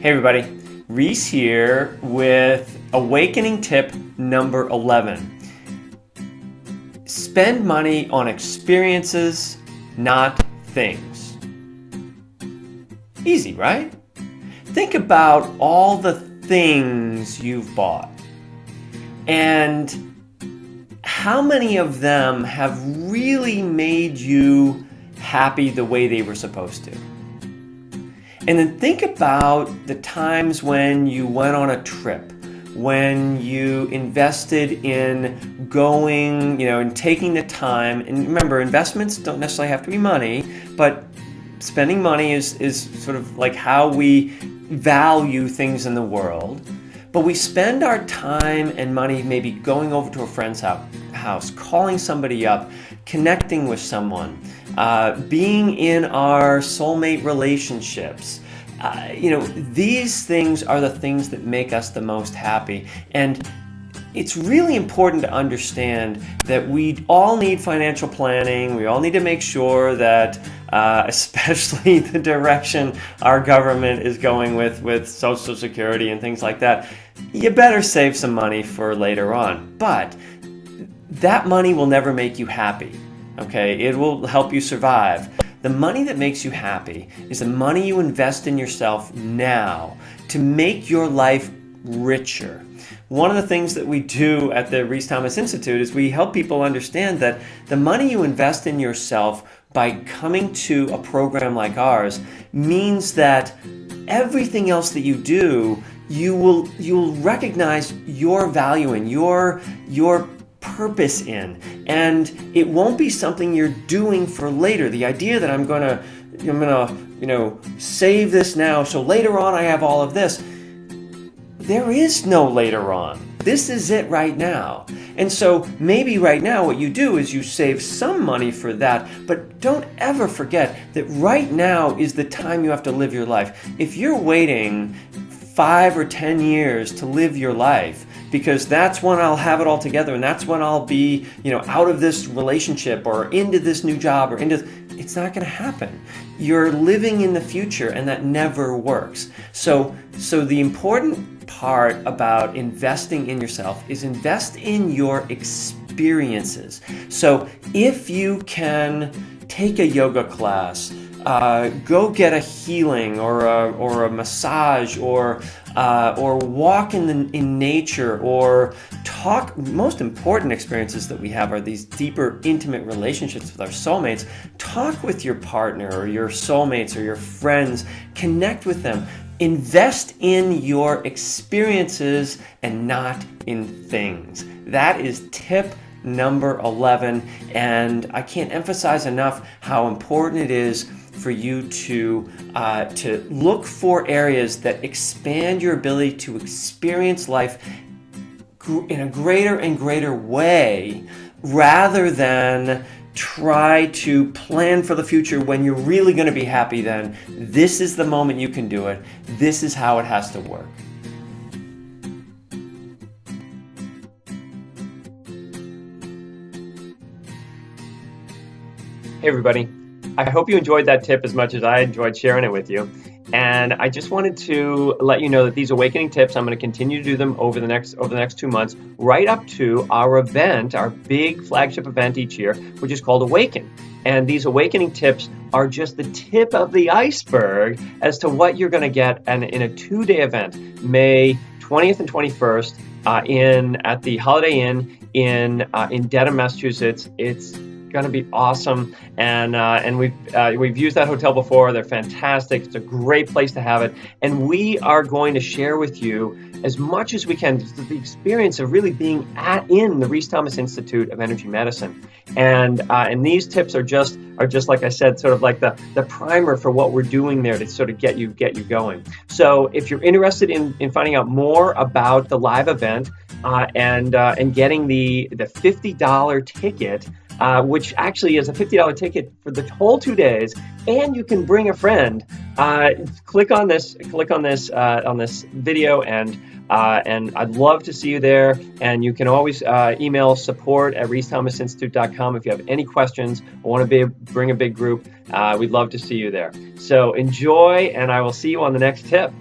Hey everybody, Rhys here with Awakening tip number 11. Spend money on experiences, not things. Easy, right? Think about all the things you've bought and how many of them have really made you happy the way they were supposed to. And then think about the times when you went on a trip, when you invested in going, and taking the time. And remember, investments don't necessarily have to be money, but spending money is sort of like how we value things in the world. But we spend our time and money maybe going over to a friend's house, calling somebody up, connecting with someone, being in our soulmate relationships. These things are the things that make us the most happy. And it's really important to understand that we all need financial planning. We all need to make sure that, especially the direction our government is going with Social Security and things like that, you better save some money for later on. But that money will never make you happy, okay? It will help you survive. The money that makes you happy is the money you invest in yourself now to make your life richer. One of the things that we do at the Rhys Institute is we help people understand that the money you invest in yourself by coming to a program like ours means that everything else that you do, you'll recognize your value in, your purpose in, and it won't be something you're doing for later. The idea that I'm gonna save this now so later on I have all of this. There is no later on. This is it right now. And so maybe right now what you do is you save some money for that, but don't ever forget that right now is the time you have to live your life. If you're waiting 5 or 10 years to live your life, because that's when I'll have it all together and that's when I'll be, out of this relationship or into this new job it's not going to happen. You're living in the future and that never works. So the important part about investing in yourself is invest in your experiences. So if you can take a yoga class, go get a healing or a massage or walk in nature or talk. Most important experiences that we have are these deeper, intimate relationships with our soulmates. Talk with your partner or your soulmates or your friends. Connect with them. Invest in your experiences and not in things. That is tip number 11, and I can't emphasize enough how important it is for you to look for areas that expand your ability to experience life in a greater and greater way, rather than try to plan for the future when you're really going to be happy then. This is the moment you can do it. This is how it has to work. Hey everybody, I hope you enjoyed that tip as much as I enjoyed sharing it with you. And I just wanted to let you know that these awakening tips, I'm going to continue to do them over the next 2 months, right up to our event, our big flagship event each year, which is called Awaken. And these awakening tips are just the tip of the iceberg as to what you're going to get in a 2-day event, May 20th and 21st, at the Holiday Inn in Dedham, Massachusetts. It's going to be awesome, and we've used that hotel before. They're fantastic. It's a great place to have it, and we are going to share with you as much as we can the experience of really being in the Rhys Institute of Energy Medicine, and these tips are just like I said, sort of like the primer for what we're doing there to sort of get you going. So if you're interested in finding out more about the live event and getting the $50 ticket. Which actually is a $50 ticket for the whole 2 days, and you can bring a friend. Click on this video, and I'd love to see you there. And you can always email support@rhysthomasinstitute.com if you have any questions or want to bring a big group. We'd love to see you there. So enjoy, and I will see you on the next tip.